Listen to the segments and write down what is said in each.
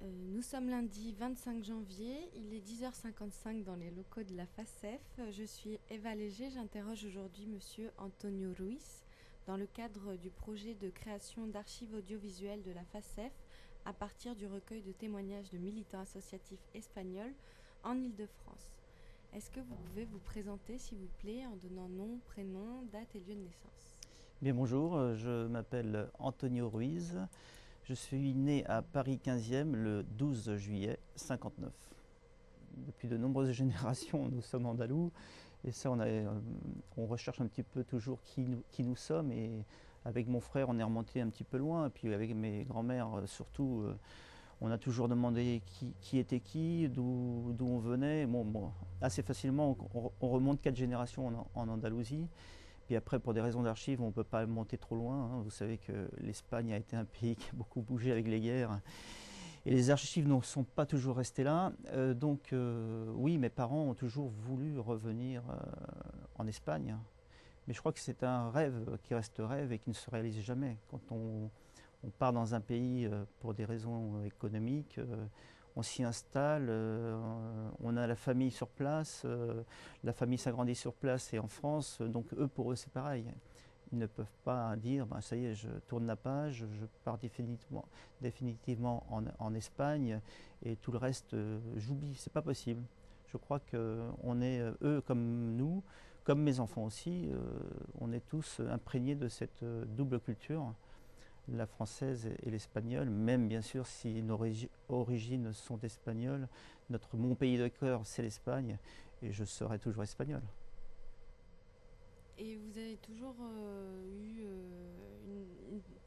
Nous sommes lundi 25 janvier, il est 10h55 dans les locaux de la FACEF. Je suis Eva Léger, j'interroge aujourd'hui Monsieur Antonio Ruiz dans le cadre du projet de création d'archives audiovisuelles de la FACEF à partir du recueil de témoignages de militants associatifs espagnols en Île-de-France. Est-ce que vous pouvez vous présenter s'il vous plaît en donnant nom, prénom, date et lieu de naissance? Bien bonjour, je m'appelle Antonio Ruiz, je suis né à Paris 15e le 12 juillet 59. Depuis de nombreuses générations, nous sommes andalous et ça on recherche un petit peu toujours qui nous sommes, et avec mon frère on est remonté un petit peu loin, et puis avec mes grands-mères surtout, on a toujours demandé qui était qui, d'où on venait. Bon, assez facilement on remonte 4 générations en Andalousie. Puis après, pour des raisons d'archives, on ne peut pas monter trop loin, hein. Vous savez que l'Espagne a été un pays qui a beaucoup bougé avec les guerres. Et les archives ne sont pas toujours restées là. Oui, mes parents ont toujours voulu revenir en Espagne. Mais je crois que c'est un rêve qui reste rêve et qui ne se réalise jamais. Quand on part dans un pays pour des raisons économiques, on s'y installe, on a la famille sur place, la famille s'agrandit sur place et en France, donc pour eux c'est pareil. Ils ne peuvent pas dire, ben, ça y est, je tourne la page, je pars définitivement en Espagne et tout le reste, j'oublie, c'est pas possible. Je crois qu'on est, eux comme nous, comme mes enfants aussi, on est tous imprégnés de cette double culture, la française et l'espagnole, même bien sûr si nos origines sont espagnoles, mon pays de cœur c'est l'Espagne et je serai toujours espagnol. Et vous avez toujours eu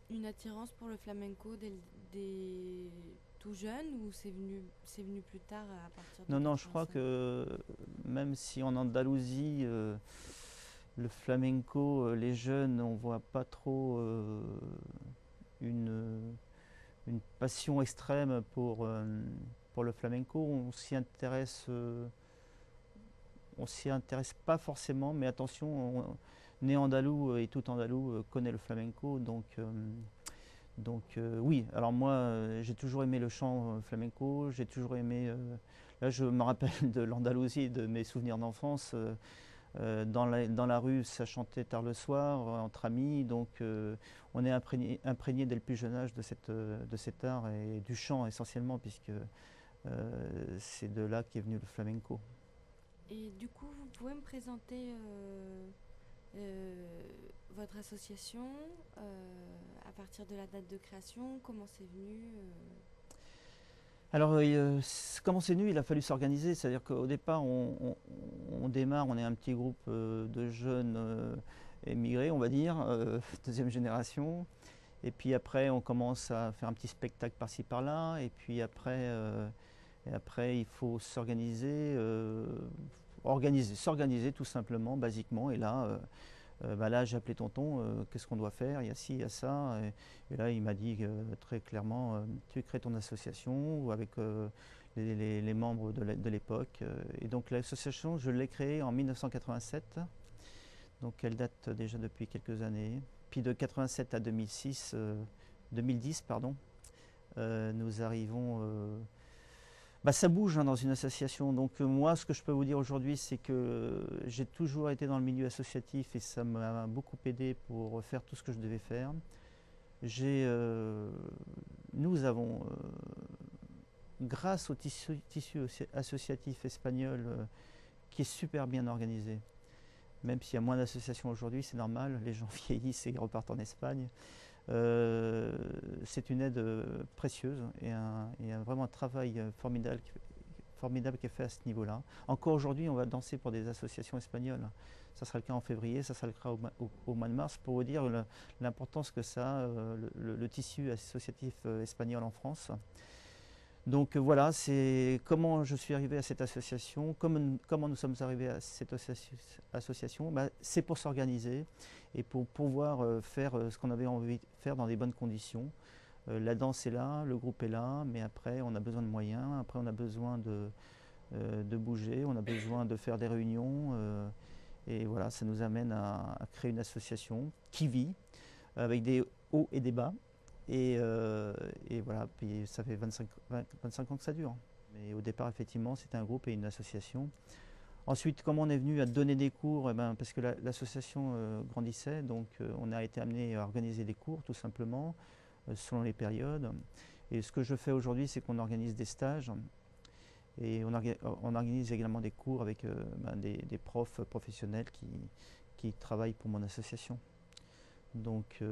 une attirance pour le flamenco dès tout jeune, ou c'est venu plus tard à partir de Non, non, je crois 85? que même si en Andalousie, le flamenco, les jeunes, on voit pas trop une, une passion extrême pour le flamenco. On s'y intéresse pas forcément, mais attention, né andalou et tout andalou connaît le flamenco, oui. Alors moi, j'ai toujours aimé le chant flamenco, j'ai toujours aimé. Là, je me rappelle de l'Andalousie, de mes souvenirs d'enfance. Dans la rue, ça chantait tard le soir, entre amis, on est imprégné dès le plus jeune âge de cet art et du chant essentiellement, puisque c'est de là qu'est venu le flamenco. Et du coup, vous pouvez me présenter euh, votre association à partir de la date de création, comment c'est venu Alors, comment c'est venu? Il a fallu s'organiser, c'est-à-dire qu'au départ, on démarre, on est un petit groupe de jeunes émigrés, on va dire, deuxième génération. Et puis après, on commence à faire un petit spectacle par-ci par-là. Et après, il faut s'organiser tout simplement, basiquement. Et là, là j'ai appelé tonton, qu'est-ce qu'on doit faire? Il y a ci, il y a ça. Et là, il m'a dit très clairement, tu crées ton association avec les membres de l'époque. Et donc l'association, je l'ai créée en 1987. Donc elle date déjà depuis quelques années. Puis de 87 à 2010, pardon, nous arrivons. Ça bouge, hein, dans une association. Donc moi, ce que je peux vous dire aujourd'hui, c'est que j'ai toujours été dans le milieu associatif et ça m'a beaucoup aidé pour faire tout ce que je devais faire. J'ai, nous avons, grâce au tissu associatif espagnol qui est super bien organisé, même s'il y a moins d'associations aujourd'hui, c'est normal, les gens vieillissent et repartent en Espagne. C'est une aide précieuse et vraiment un travail formidable qui est fait à ce niveau-là. Encore aujourd'hui, on va danser pour des associations espagnoles. Ça sera le cas en février, ça sera le cas au mois de mars, pour vous dire l'importance que ça a, le tissu associatif espagnol en France. Donc voilà, c'est comment je suis arrivé à cette association, comment nous sommes arrivés à cette association. C'est pour s'organiser et pour pouvoir faire ce qu'on avait envie de faire dans des bonnes conditions. La danse est là, le groupe est là, mais après on a besoin de moyens, après on a besoin de bouger, on a besoin de faire des réunions. Et voilà, ça nous amène à créer une association qui vit avec des hauts et des bas. Et voilà, puis ça fait 25 ans que ça dure. Mais au départ, effectivement, c'était un groupe et une association. Ensuite, comment on est venu à donner des cours? Eh ben, parce que l'association grandissait, donc on a été amené à organiser des cours, tout simplement, selon les périodes. Et ce que je fais aujourd'hui, c'est qu'on organise des stages et on organise également des cours avec des profs professionnels qui travaillent pour mon association. Donc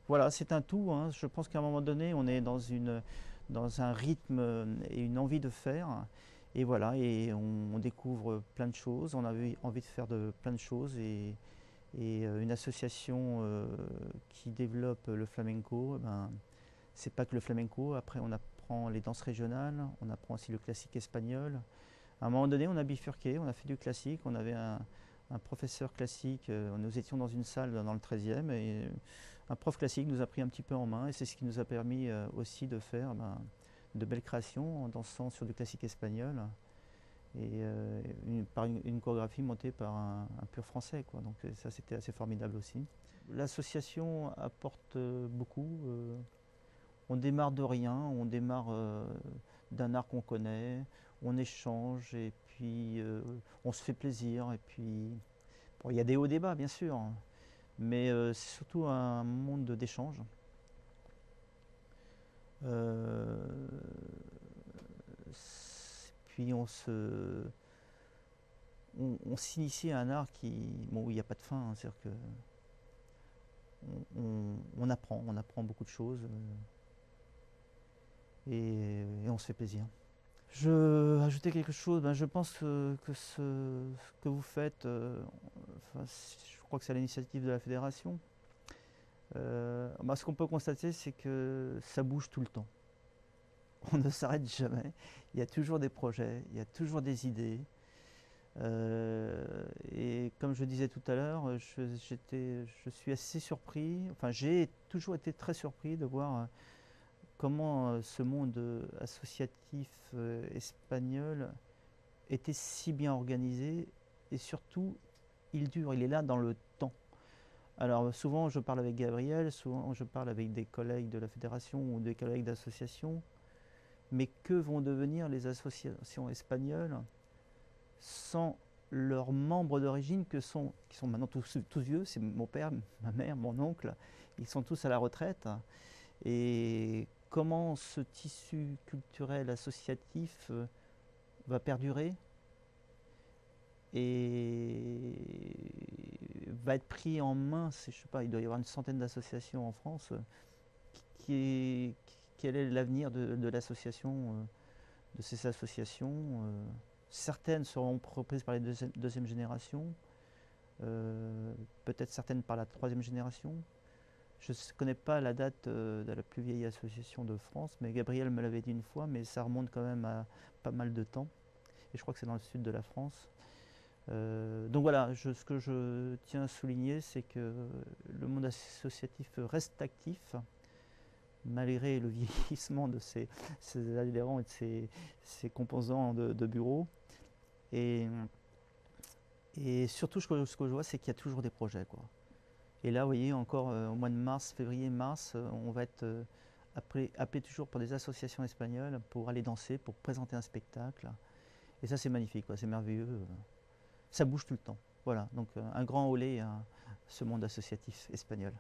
voilà, c'est un tout, hein. Je pense qu'à un moment donné, on est dans un rythme et une envie de faire. Et voilà, et on découvre plein de choses, on avait envie de faire plein de choses. Et une association qui développe le flamenco, c'est pas que le flamenco, après on apprend les danses régionales, on apprend aussi le classique espagnol. À un moment donné, on a bifurqué, on a fait du classique, on avait un professeur classique, nous étions dans une salle dans le 13e, et un prof classique nous a pris un petit peu en main, et c'est ce qui nous a permis aussi de faire de belles créations en dansant sur du classique espagnol, et par une chorégraphie montée par un pur français, quoi. Donc ça, c'était assez formidable aussi. L'association apporte beaucoup. On démarre de rien, on démarre d'un art qu'on connaît, on échange et puis on se fait plaisir. Et puis, bon, il y a des hauts débats bien sûr, mais c'est surtout un monde d'échange. Puis on s'initie à un art où il n'y a pas de fin, hein. C'est-à-dire que on apprend beaucoup de choses et on se fait plaisir. Je veux ajouter quelque chose. Je pense que ce que vous faites, je crois que c'est à l'initiative de la fédération. Ce qu'on peut constater, c'est que ça bouge tout le temps. On ne s'arrête jamais. Il y a toujours des projets, il y a toujours des idées. Et comme je disais tout à l'heure, je suis assez surpris. Enfin, j'ai toujours été très surpris de voir comment ce monde associatif espagnol était si bien organisé, et surtout il dure, il est là dans le temps. Alors souvent je parle avec Gabriel, souvent je parle avec des collègues de la fédération ou des collègues d'associations, mais que vont devenir les associations espagnoles sans leurs membres d'origine qui sont maintenant tous vieux? C'est mon père, ma mère, mon oncle, ils sont tous à la retraite. Et comment ce tissu culturel associatif va perdurer et va être pris en main? Je sais pas, il doit y avoir une centaine d'associations en France. Quel est l'avenir de l'association, de ces associations? Certaines seront reprises par les deuxième génération, peut-être certaines par la troisième génération. Je ne connais pas la date de la plus vieille association de France, mais Gabriel me l'avait dit une fois, mais ça remonte quand même à pas mal de temps. Et je crois que c'est dans le sud de la France. Donc voilà, ce que je tiens à souligner, c'est que le monde associatif reste actif, malgré le vieillissement de ses adhérents et de ses composants de bureau. Et surtout, ce que je vois, c'est qu'il y a toujours des projets, quoi. Et là, vous voyez, encore au mois de mars, février-mars, on va être appelé toujours par des associations espagnoles pour aller danser, pour présenter un spectacle. Et ça, c'est magnifique, c'est merveilleux. Ça bouge tout le temps. Voilà, donc un grand olé à ce monde associatif espagnol.